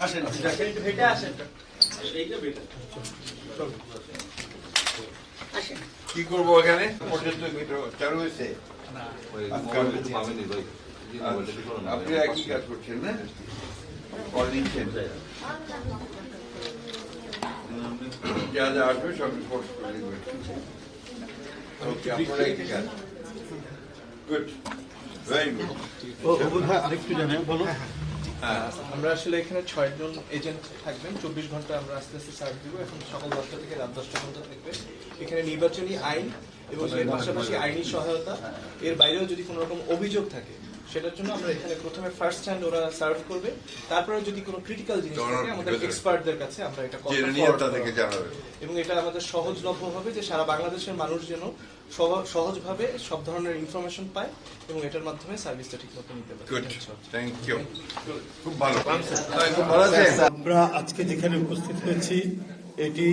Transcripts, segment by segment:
আসেন কি করবো এখানে পর্যন্ত চালু হয়েছে আপনি একই কাজ করছেন না কল নিচ্ছেন যা যা আসবে সব রিপোর্ট করে দেবেন ওকে আপনারা একই কাজ গুড ভেরি গুড আরেকটু জানেন বলো আমরা আসলে এখানে 6 জন এজেন্ট থাকবেন 24 ঘন্টা আমরা আস্তে আস্তে সার্ভ দিব এখন সকাল 10টা থেকে রাত 10টা পর্যন্ত থাকবে এখানে নির্বাচনী আইন এবং এর পাশাপাশি আইনি সহায়তা এর বাইরেও যদি কোনো রকম অভিযোগ থাকে সেটার জন্য আমরা এখানে প্রথমে ফার্স্ট হ্যান্ড ওরা সার্ভ করবে তারপরে যদি কোনো ক্রিটিক্যাল জিনিস থাকে আমাদের এক্সপার্টদের কাছে আমরা এটা এবং এটা আমাদের সহজলভ্য হবে যে সারা বাংলাদেশের মানুষ যেন সহজভাবে সব ধরনের ইনফরমেশন পায় এবং এটার মাধ্যমে সার্ভিসটা ঠিকমতো নিতে পারে। থ্যাংক ইউ খুব ভালো আমরা আজকে যেখানে উপস্থিত হয়েছি এটি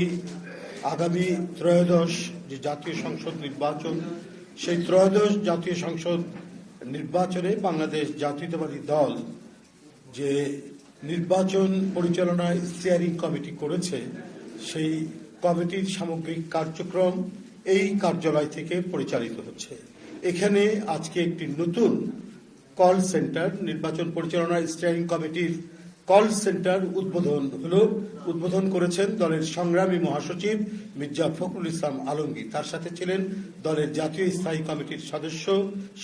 আগামী ত্রয়োদশ যে জাতীয় সংসদ নির্বাচন সেই ত্রয়োদশ জাতীয় সংসদ নির্বাচনে বাংলাদেশ জাতীয়তাবাদী দল যে নির্বাচন পরিচালনা স্টিয়ারিং কমিটি করেছে সেই কমিটির সামগ্রিক কার্যক্রম এই কার্যালয় থেকে পরিচালিত হচ্ছে। এখানে আজকে একটি নতুন কল সেন্টার নির্বাচন পরিচালনা স্টিয়ারিং কমিটির কল সেন্টার উদ্বোধন করেছেন দলের সংগ্রামী মহাসচিব মির্জা ফখরুল ইসলাম আলমগীর। তার সাথে ছিলেন দলের জাতীয় স্থায়ী কমিটির সদস্য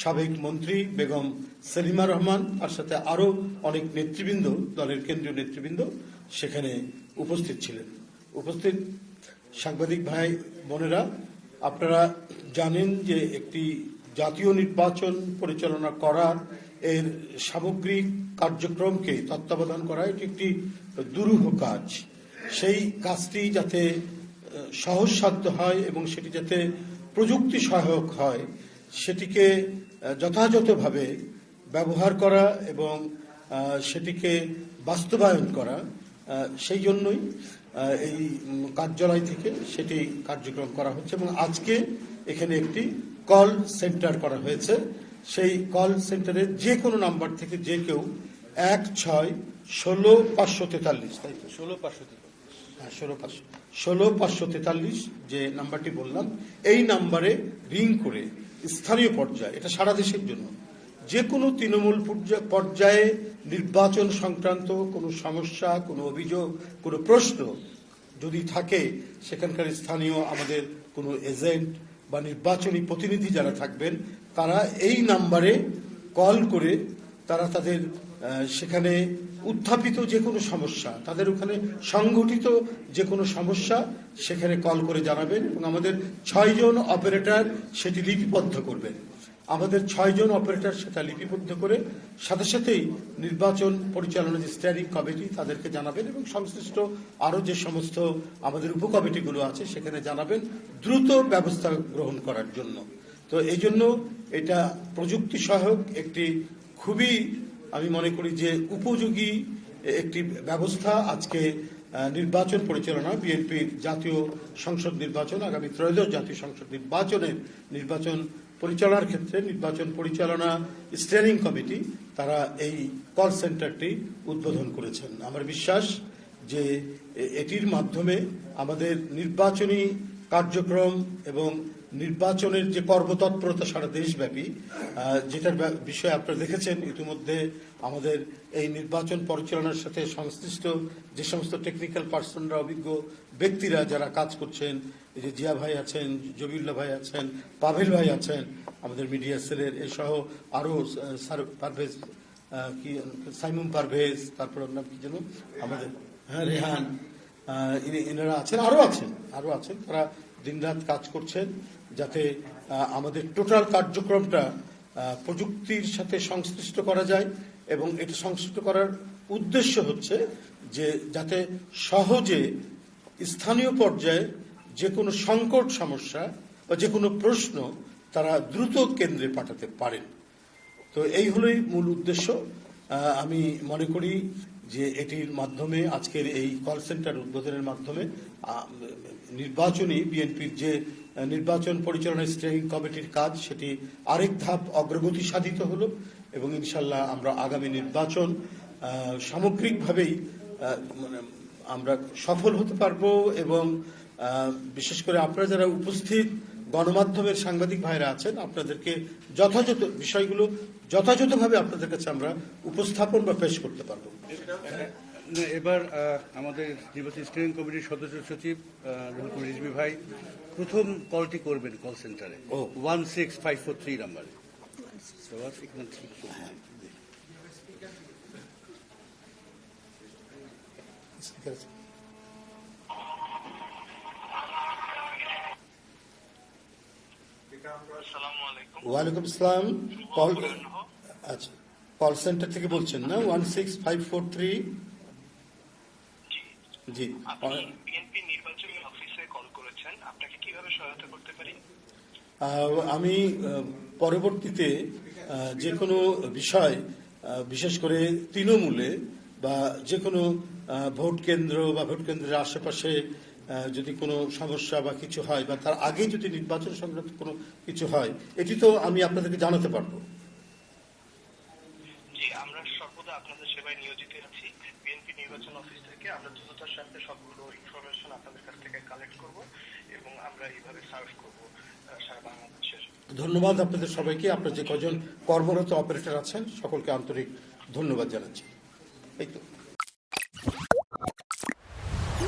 সাবেক মন্ত্রী বেগম সেলিমা রহমান। তার সাথে আরো অনেক নেতৃবৃন্দ দলের কেন্দ্রীয় নেতৃবৃন্দ সেখানে উপস্থিত ছিলেন। উপস্থিত সাংবাদিক ভাই বোনেরা, আপনারা জানেন যে একটি জাতীয় নির্বাচন পরিচালনা করা এর সামগ্রিক কার্যক্রমকে তত্ত্বাবধান করা এটি একটি দুরূহ কাজ। সেই কাজটি যাতে সহজসাধ্য হয় এবং সেটি যাতে প্রযুক্তি সহায়ক হয় সেটিকে যথাযথভাবে ব্যবহার করা এবং সেটিকে বাস্তবায়ন করা সেই জন্যই এই কার্যালয় থেকে সেটি কার্যক্রম করা হচ্ছে এবং আজকে এখানে একটি কল সেন্টার করা হয়েছে। সেই কল সেন্টারে যে কোনো নাম্বার থেকে যে কেউ 16-543 তাই তো 16-543 যে নাম্বারটি বললাম এই নাম্বারে রিং করে স্থানীয় পর্যায়ে এটা সারা দেশের জন্য যে কোনো তৃণমূল পর্যায়ে নির্বাচন সংক্রান্ত কোনো সমস্যা কোনো অভিযোগ কোনো প্রশ্ন যদি থাকে সেখানকার স্থানীয় আমাদের কোনো এজেন্ট বা নির্বাচনী প্রতিনিধি যারা থাকবেন তারা এই নাম্বারে কল করে তারা তাদের সেখানে উত্থাপিত যে কোনো সমস্যা তাদের ওখানে সংঘটিত যে কোনো সমস্যা সেখানে কল করে জানাবেন এবং আমাদের 6 জন অপারেটর সেটি লিপিবদ্ধ করবেন। আমাদের 6 জন অপারেটর সেটা লিপিবদ্ধ করে সাথে সাথেই নির্বাচন পরিচালনা যে স্টিয়ারিং কমিটি তাদেরকে জানাবেন এবং সংশ্লিষ্ট আরো যে সমস্ত আমাদের উপকমিটিগুলো আছে সেখানে জানাবেন দ্রুত ব্যবস্থা গ্রহণ করার জন্য। তো এই জন্য এটা প্রযুক্তি সহায়ক একটি খুবই আমি মনে করি যে উপযোগী একটি ব্যবস্থা। আজকে নির্বাচন পরিচালনা বিএনপির জাতীয় সংসদ নির্বাচন আগামী ত্রয়োদশ জাতীয় সংসদ নির্বাচন পরিচালনার ক্ষেত্রে নির্বাচন পরিচালনা স্টিয়ারিং কমিটি তারা এই কল সেন্টারটি উদ্বোধন করেছেন। আমার বিশ্বাস যে এটির মাধ্যমে আমাদের নির্বাচনী কার্যক্রম এবং নির্বাচনের যে কর্মতৎপরতা সারা দেশব্যাপী যেটার বিষয়ে আপনারা দেখেছেন ইতিমধ্যে আমাদের এই নির্বাচন পরিচালনার সাথে সংশ্লিষ্ট যে সমস্ত টেকনিক্যাল পার্সনরা অভিজ্ঞ ব্যক্তিরা যারা কাজ করছেন এই যে জিয়া ভাই আছেন জবিউল্লাহ ভাই আছেন পাভেল ভাই আছেন আমাদের মিডিয়া সেলের এসহ আরো পারভেজ কি সাইমুম পারভেজ তারপর নাম কি যেন আমাদের রেহান এনারা আছেন আরো আছেন তারা দিনরাত কাজ করছেন যাতে আমাদের টোটাল কার্যক্রমটা প্রযুক্তির সাথে সংশ্লিষ্ট করা যায় এবং এটা সংশ্লিষ্ট করার উদ্দেশ্য হচ্ছে যে যাতে সহজে স্থানীয় পর্যায়ে যে কোনো সংকট সমস্যা বা যে কোনো প্রশ্ন তারা দ্রুত কেন্দ্রে পাঠাতে পারেন। তো এই হলোই মূল উদ্দেশ্য। আমি মনে করি যে এটির মাধ্যমে আজকের এই কল সেন্টার উদ্বোধনের মাধ্যমে নির্বাচনী বিএনপির যে নির্বাচন পরিচালনা স্টিয়ারিং কমিটির কাজ সেটি আরেক ধাপ অগ্রগতি সাধিত হলো এবং ইনশাল্লাহ আমরা আগামী নির্বাচন সামগ্রিকভাবেই মানে আমরা সফল হতে পারবো এবং বিশেষ করে আপনারা যারা উপস্থিত গণমাধ্যমের সাংবাদিক ভাইরা আছেন আপনাদেরকে যথাযথ বিষয়গুলো যথাযথভাবে আপনাদের কাছে আমরা উপস্থাপন বা পেশ করতে পারবো। এবার আমাদের নির্বাচন স্টিয়ারিং কমিটির সদস্য সচিব রুহুল রিজভী ভাই প্রথম কলটি করবেন কল সেন্টারে 16543 নাম্বারে। ওয়ালাইকুম আসসালাম। কল আচ্ছা কল সেন্টার থেকে বলছেন না 16543? জি আপনি বিএনপি নির্বাচনী অফিসে কল করেছেন, আপনাকে কিভাবে সহায়তা করতে পারি? আমি পরবর্তীতে যে কোনো বিষয় বিশেষ করে তৃণমূলে বা যে কোনো ভোট কেন্দ্র বা ভোট কেন্দ্রের আশেপাশে যদি কোনো সমস্যা বা কিছু হয় বা তার আগে যদি নির্বাচন সংক্রান্ত কোনো কিছু হয় এটি তো আমি আপনাদেরকে জানাতে পারবো। জি, আমরা সর্বদা আপনাদের সেবায় নিয়োজিত আছি। বিএনপি নির্বাচন অফিস থেকে আমরা দ্রুততার সাথে সবগুলো ইনফরমেশন আপনাদের কাছ থেকে কালেক্ট করব এবং আমরা এইভাবে সার্ভ করব সারা বাংলাদেশের। ধন্যবাদ আপনাদের সবাইকে। আপনার যে কজন কর্মরত অপারেটর আছেন সকলকে আন্তরিক ধন্যবাদ জানাচ্ছি। এই তো।